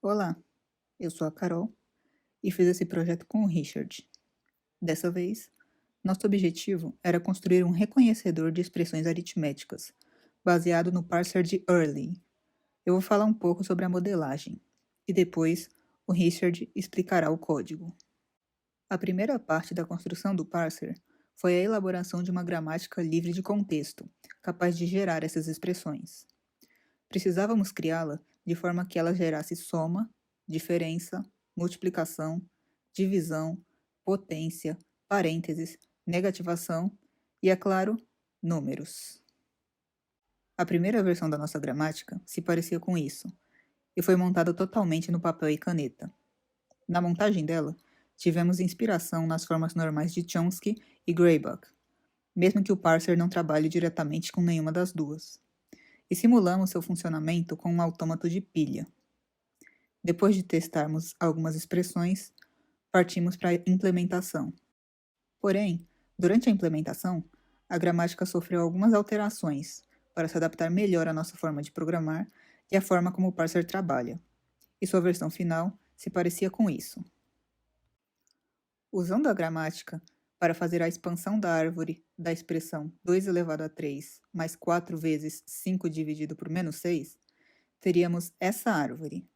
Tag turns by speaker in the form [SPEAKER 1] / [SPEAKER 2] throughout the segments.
[SPEAKER 1] Olá, eu sou a Carol e fiz esse projeto com o Richard. Dessa vez, nosso objetivo era construir um reconhecedor de expressões aritméticas, baseado no parser de Early. Eu vou falar um pouco sobre a modelagem e depois o Richard explicará o código. A primeira parte da construção do parser foi a elaboração de uma gramática livre de contexto, capaz de gerar essas expressões. Precisávamos criá-la de forma que ela gerasse soma, diferença, multiplicação, divisão, potência, parênteses, negativação e, é claro, números. A primeira versão da nossa gramática se parecia com isso, e foi montada totalmente no papel e caneta. Na montagem dela, tivemos inspiração nas formas normais de Chomsky e Graybuck, mesmo que o parser não trabalhe diretamente com nenhuma das duas, e simulamos seu funcionamento com um autômato de pilha. Depois de testarmos algumas expressões, partimos para a implementação. Porém, durante a implementação, a gramática sofreu algumas alterações para se adaptar melhor à nossa forma de programar e à forma como o parser trabalha, e sua versão final se parecia com isso. Usando a gramática para fazer a expansão da árvore da expressão 2 elevado a 3 mais 4 vezes 5 dividido por menos 6, teríamos essa árvore.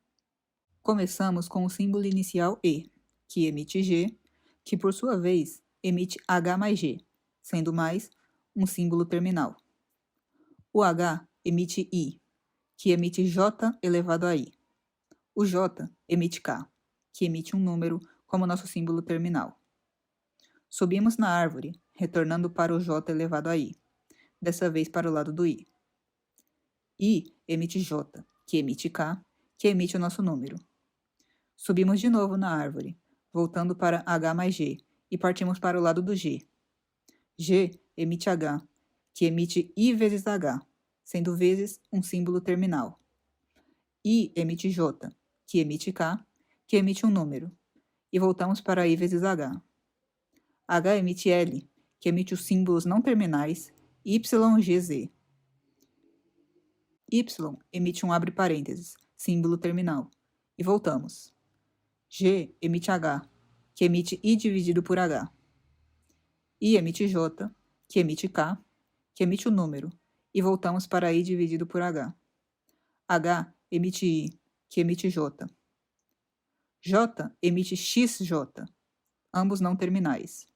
[SPEAKER 1] Começamos com o símbolo inicial E, que emite G, que por sua vez emite H mais G, sendo mais um símbolo terminal. O H emite I, que emite J elevado a I. O J emite K, que emite um número como nosso símbolo terminal. Subimos na árvore, retornando para o J elevado a I, dessa vez para o lado do I. I emite J, que emite K, que emite o nosso número. Subimos de novo na árvore, voltando para H mais G, e partimos para o lado do G. G emite H, que emite I vezes H, sendo vezes um símbolo terminal. I emite J, que emite K, que emite um número, e voltamos para I vezes H. H emite L, que emite os símbolos não terminais Y, G, Z. Y emite um abre parênteses, símbolo terminal, e voltamos. G emite H, que emite I dividido por H. I emite J, que emite K, que emite o número, e voltamos para I dividido por H. H emite I, que emite J. J emite XJ, ambos não terminais.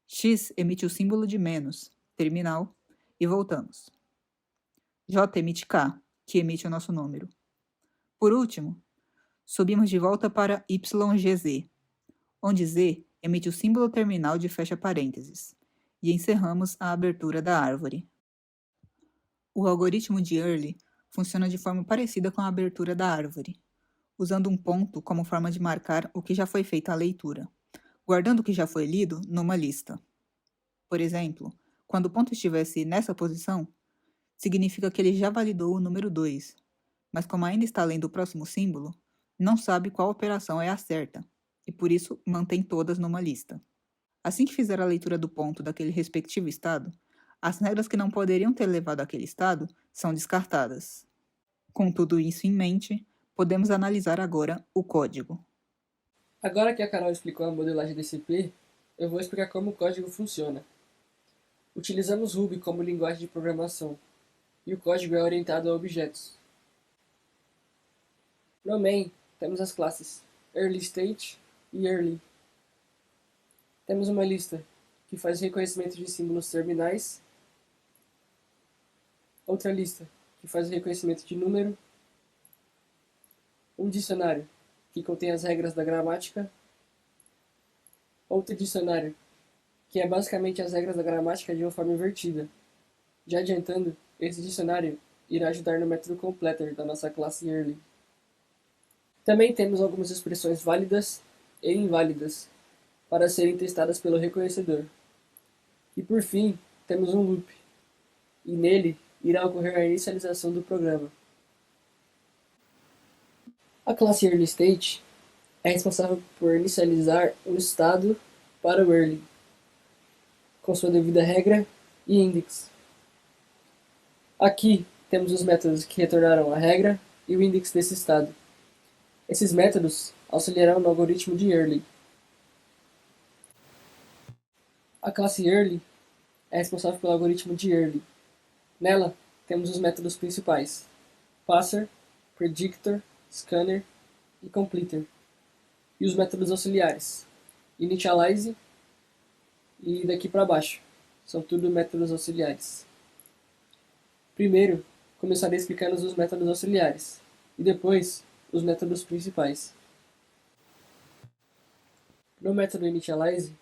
[SPEAKER 1] X emite o símbolo de menos, terminal, e voltamos. J emite K, que emite o nosso número. Por último, subimos de volta para YGZ, onde Z emite o símbolo terminal de fecha parênteses, e encerramos a abertura da árvore. O algoritmo de Early funciona de forma parecida com a abertura da árvore, usando um ponto como forma de marcar o que já foi feita a leitura, guardando o que já foi lido numa lista. Por exemplo, quando o ponto estivesse nessa posição, significa que ele já validou o número 2, mas como ainda está lendo o próximo símbolo, não sabe qual operação é a certa, e por isso mantém todas numa lista. Assim que fizer a leitura do ponto daquele respectivo estado, as regras que não poderiam ter levado àquele estado são descartadas. Com tudo isso em mente, podemos analisar agora o código.
[SPEAKER 2] Agora que a Carol explicou a modelagem DCP, eu vou explicar como o código funciona. Utilizamos Ruby como linguagem de programação, e o código é orientado a objetos. No main, temos as classes EarlyState e Early. Temos uma lista que faz reconhecimento de símbolos terminais, outra lista que faz reconhecimento de número, um dicionário que contém as regras da gramática, outro dicionário que é basicamente as regras da gramática de uma forma invertida. Já adiantando, esse dicionário irá ajudar no método completer da nossa classe Early. Também temos algumas expressões válidas e inválidas para serem testadas pelo reconhecedor. E por fim, temos um loop, e nele irá ocorrer a inicialização do programa. A classe EarlyState é responsável por inicializar o estado para o Early, com sua devida regra e index. Aqui temos os métodos que retornaram a regra e o index desse estado. Esses métodos auxiliarão no algoritmo de Early. A classe Early é responsável pelo algoritmo de Early. Nela, temos os métodos principais: Parser, Predictor, Scanner e Completer. E os métodos auxiliares: Initialize e daqui para baixo. São tudo métodos auxiliares. Primeiro, começarei explicando os métodos auxiliares, e depois os métodos principais. No método Initialize,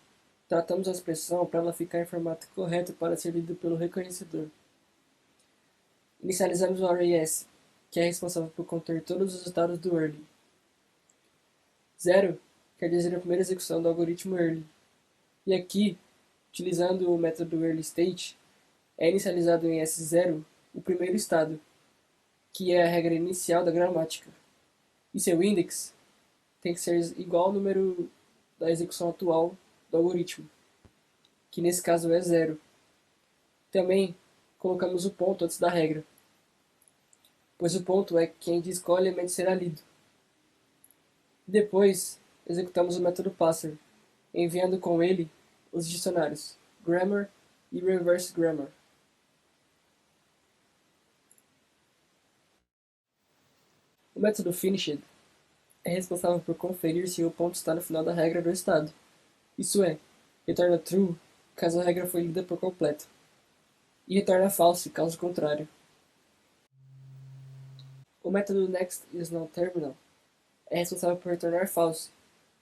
[SPEAKER 2] tratamos a expressão para ela ficar em formato correto para ser lido pelo reconhecedor. Inicializamos o array S, que é responsável por conter todos os estados do early. 0 quer dizer a primeira execução do algoritmo early. E aqui, utilizando o método earlyState, é inicializado em S0 o primeiro estado, que é a regra inicial da gramática. E seu index tem que ser igual ao número da execução atual do algoritmo, que nesse caso é 0. Também colocamos o ponto antes da regra, pois o ponto é quem diz qual elemento será lido. Depois, executamos o método parser, enviando com ele os dicionários grammar e reverse grammar. O método finished é responsável por conferir se o ponto está no final da regra do estado. Isso é, retorna true caso a regra foi lida por completo, e retorna false caso contrário. O método nextIsNonTerminal é responsável por retornar false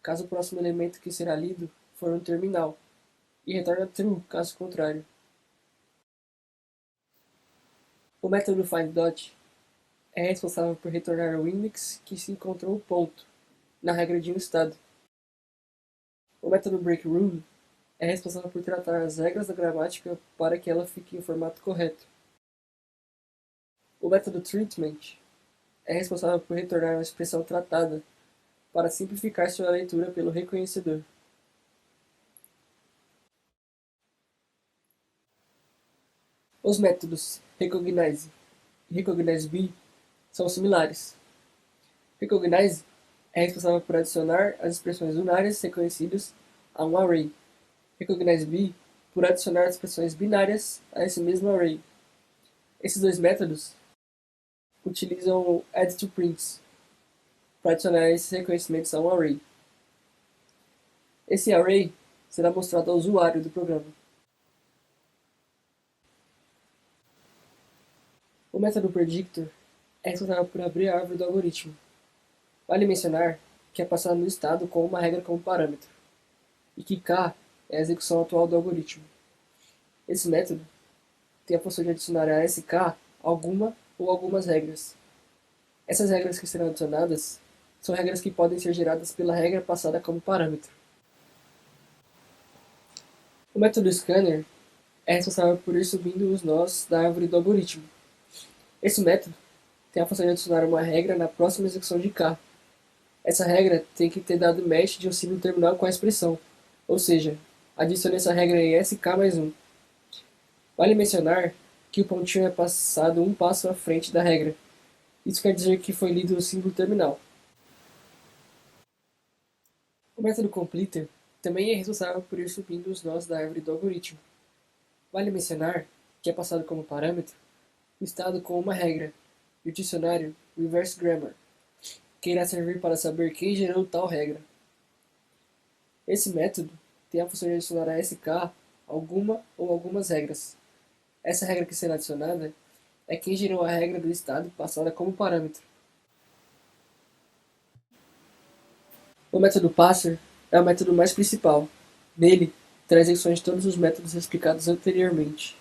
[SPEAKER 2] caso o próximo elemento que será lido for um terminal, e retorna true caso contrário. O método findDot é responsável por retornar o index que se encontrou o ponto na regra de um estado. O método breakRule é responsável por tratar as regras da gramática para que ela fique em formato correto. O método treatment é responsável por retornar uma expressão tratada para simplificar sua leitura pelo reconhecedor. Os métodos recognize e recognizeB são similares. Recognize é responsável por adicionar as expressões unárias reconhecidas a um array. RecognizeB por adicionar as expressões binárias a esse mesmo array. Esses dois métodos utilizam o addToPrints para adicionar esses reconhecimentos a um array. Esse array será mostrado ao usuário do programa. O método predictor é responsável por abrir a árvore do algoritmo. Vale mencionar que é passado no estado com uma regra como parâmetro, e que K é a execução atual do algoritmo. Esse método tem a função de adicionar a SK alguma ou algumas regras. Essas regras que serão adicionadas são regras que podem ser geradas pela regra passada como parâmetro. O método scanner é responsável por ir subindo os nós da árvore do algoritmo. Esse método tem a função de adicionar uma regra na próxima execução de K. Essa regra tem que ter dado match de um símbolo terminal com a expressão, ou seja, adicione essa regra em SK mais 1. Vale mencionar que o pontinho é passado um passo à frente da regra. Isso quer dizer que foi lido o símbolo terminal. O método completer também é responsável por ir subindo os nós da árvore do algoritmo. Vale mencionar que é passado como parâmetro o estado com uma regra, e o dicionário reverse grammar, que irá servir para saber quem gerou tal regra. Esse método tem a função de adicionar a SK alguma ou algumas regras. Essa regra que será adicionada é quem gerou a regra do estado passada como parâmetro. O método parser é o método mais principal. Nele, traz execuções de todos os métodos explicados anteriormente.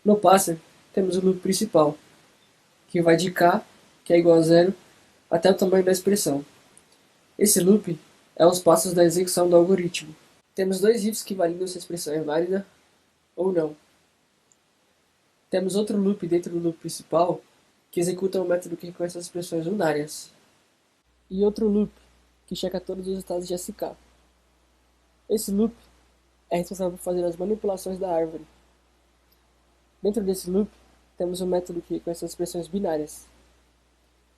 [SPEAKER 2] No parser, temos o loop principal, que vai de K, que é igual a 0, até o tamanho da expressão. Esse loop é os passos da execução do algoritmo. Temos dois ifs que validam se a expressão é válida ou não. Temos outro loop dentro do loop principal, que executa um método que reconhece as expressões unárias. E outro loop, que checa todos os estados de SK. Esse loop é responsável por fazer as manipulações da árvore. Dentro desse loop, temos um método que reconhece as expressões binárias.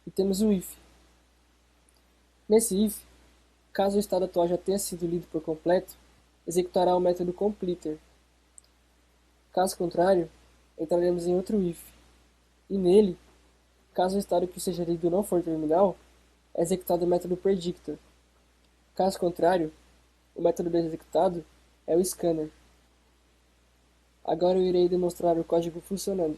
[SPEAKER 2] E temos o if. Nesse if, caso o estado atual já tenha sido lido por completo, executará o método completer. Caso contrário, entraremos em outro if, e nele, caso o estado que seja lido não for terminal, é executado o método predictor. Caso contrário, o método executado é o scanner. Agora eu irei demonstrar o código funcionando.